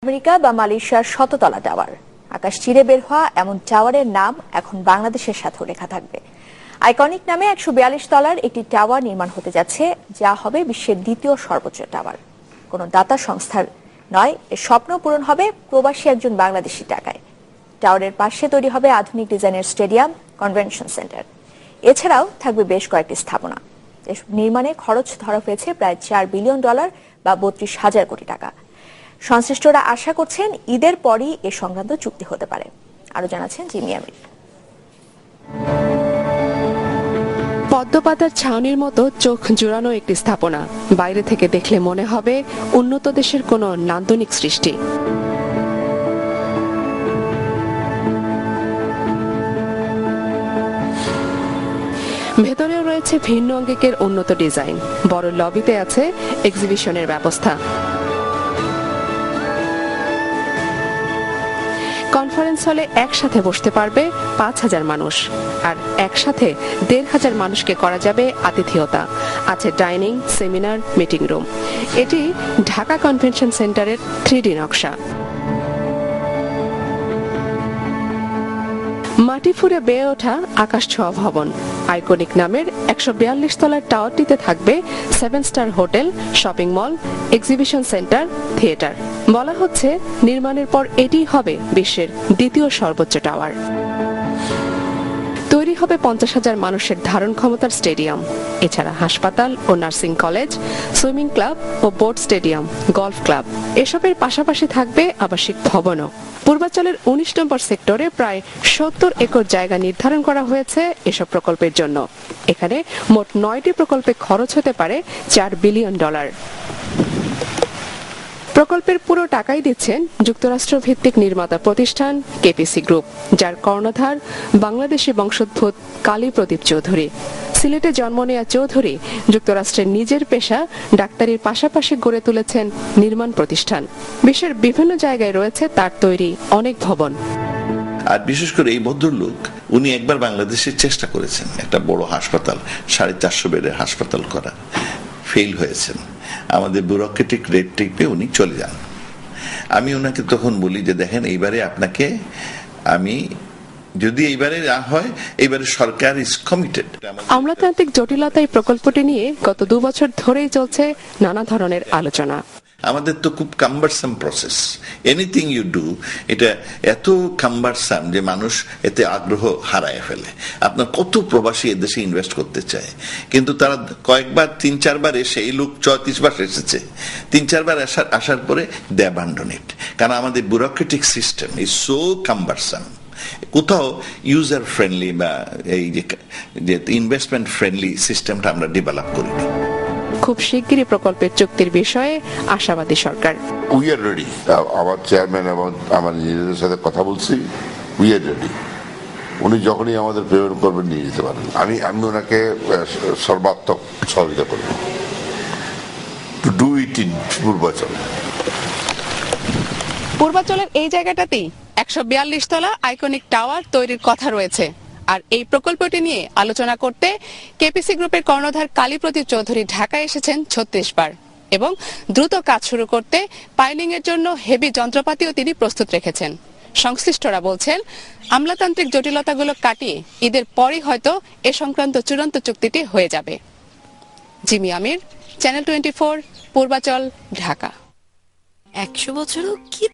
America বা মালয়েশিয়ার শততলা tower, আকাশ চিরে বের হওয়া এমন টাওয়ারের নাম এখন বাংলাদেশের সাথেও লেখা থাকবে। আইকনিক নামে ১৪২ তলার একটি টাওয়ার নির্মাণ হতে যাচ্ছে, যা হবে বিশ্বের দ্বিতীয় সর্বোচ্চ টাওয়ার। কোনো দাতা সংস্থার নয়, এর স্বপ্ন পূরণ হবে প্রবাসী একজন বাংলাদেশি টাকায়। টাওয়ারের পাশে তৈরি হবে আধুনিক ডিজাইনের স্টেডিয়াম, কনভেনশন সেন্টার। এছাড়াও থাকবে বেশ কয়েকটি স্থাপনা। নির্মাণে খরচ ধরা হয়েছে প্রায় $4 বিলিয়ন বা ৩২,০০০ কোটি টাকা। সংশ্লিষ্টরা আশা করছেন ঈদের পরই এ সংক্রান্ত চুক্তি হতে পারে। আরো জানাচ্ছেন জিমি আমির। পদ্মপাতার ছাউনির মতো চোখ জুড়ানো একটি স্থাপনা, বাইরে থেকে দেখলে মনে হবে উন্নত দেশের কোনো নান্দনিক সৃষ্টি। ভেতরেও রয়েছে ভিন্ন অঙ্গিকের উন্নত ডিজাইন। বড় লবিতে আছে এক্সিবিশনের ব্যবস্থা। কনফারেন্স হলে একসাথে বসতে পারবে ৫,০০০ মানুষ, আর একসাথে ১৫০০ মানুষকে করা যাবে আতিথেয়তা। আছে ডাইনিং, সেমিনার, মিটিং রুম। এটি ঢাকা কনভেনশন সেন্টারের 3D নকশা। মাটি ফুঁড়ে বেয়ে ওঠা আকাশ ছোঁয়া ভবন। আইকনিক নামের ১৪২ তলার টাওয়ারটিতে থাকবে 7 star hotel, shopping mall, exhibition centre, theatre. বলা হচ্ছে নির্মাণের পর এটিই হবে বিশ্বের দ্বিতীয় সর্বোচ্চ টাওয়ার। তৈরি হবে ৫০,০০০ মানুষের ধারণ ক্ষমতার স্টেডিয়াম। এছাড়া হাসপাতাল ও নার্সিং কলেজ, সুইমিং ক্লাব ও বোট স্টেডিয়াম, গলফ ক্লাব। এসবের পাশাপাশি থাকবে আবাসিক ভবনও। পূর্বাঞ্চলের ১৯ নম্বর সেক্টরে প্রায় ৭০ একর জায়গা নির্ধারণ করা হয়েছে এসব প্রকল্পের জন্য। এখানে মোট ৯টি প্রকল্পে খরচ হতে পারে $4 বিলিয়ন। প্রকল্পের পুরো টাকাই দিচ্ছেন যুক্তরাষ্ট্র ভিত্তিক নির্মাতা প্রতিষ্ঠান কেপিসি গ্রুপ, যার কর্ণধার বাংলাদেশি বংশোদ্ভূত কালী প্রদীপ চৌধুরী। সিলেটে জন্ম নেয়া চৌধুরী যুক্তরাষ্ট্রের নিজের পেশা ডাক্তারির পাশাপাশি গড়ে তুলেছেন নির্মাণ প্রতিষ্ঠান। বিশ্বের বিভিন্ন জায়গায় রয়েছে তার তৈরি অনেক ভবন। আর বিশেষ করে এই ভদ্রলোক, উনি একবার বাংলাদেশের চেষ্টা করেছেন একটা বড় হাসপাতাল, 450 বেডের হাসপাতাল করা, ফেল হয়েছেন। আমাদের ব্যুরোক্রেটিক রেড টেপে উনি চলে যান। আমি ওনাকে তখন বলি যে দেখেন, এইবারে আপনাকে আমি, যদি এইবারে না হয়, এইবারে সরকার ইজ কমিটেড। আমলাতান্ত্রিক জটিলতা এই প্রকল্পটি নিয়ে গত 2 বছর ধরেই চলছে নানা ধরনের আলোচনা। আমাদের তো খুব cumbersome process, anything you do, এটা এত কাম্বারসাম যে মানুষ এতে আগ্রহ হারায় ফেলে। আপনার কত প্রবাসী এদেশে ইনভেস্ট করতে চায়, কিন্তু তারা কয়েকবার 3-4 বার এসে, এই লোক 34 বার এসেছে, 3-4 বার আসার পরে দে অ্যাবান্ডন ইট, কারণ আমাদের ব্যুরোক্রেটিক সিস্টেম ইজ সো কাম্বারসাম। কোথাও ইউজার ফ্রেন্ডলি বা এই যে ইনভেস্টমেন্ট ফ্রেন্ডলি সিস্টেমটা আমরা ডেভেলপ করিনি। খুব শিগগিরই প্রকল্পের চুক্তির বিষয়ে আশাবাদী সরকার। We are ready. আমার চেয়ারম্যান এবং আমার ইঞ্জিনিয়ারের সাথে কথা বলছি, উই আর রেডি। উনি যখনই আমাদের পেমেন্ট করবেন নিয়ে যেতে পারেন। আমি ওনাকে সর্বাত্মক সহযোগিতা করব টু ডু ইট ইন পূর্বাঞ্চল। পূর্বাঞ্চলের এই জায়গাটাতেই ১৪২ তলা আইকনিক টাওয়ার তৈরির কথা রয়েছে। আর এই প্রকল্পটি নিয়ে আলোচনা করতে কেপিসি গ্রুপের কর্ণধার কালী প্রদীপ চৌধুরী ঢাকায় এসেছেন ৩৬ বার, এবং দ্রুত কাজ শুরু করতে পাইলিং এর জন্য হেভি যন্ত্রপাতিও তিনি প্রস্তুত রেখেছেন। সংশ্লিষ্টরা বলছেন আমলাতান্ত্রিক জটিলতাগুলো কাটিয়ে ঈদের পরই হয়তো এ সংক্রান্ত চূড়ান্ত চুক্তিটি হয়ে যাবে। জিমি আমির, চ্যানেল 24, পূর্বাচল, ঢাকা। 100 বছরও কি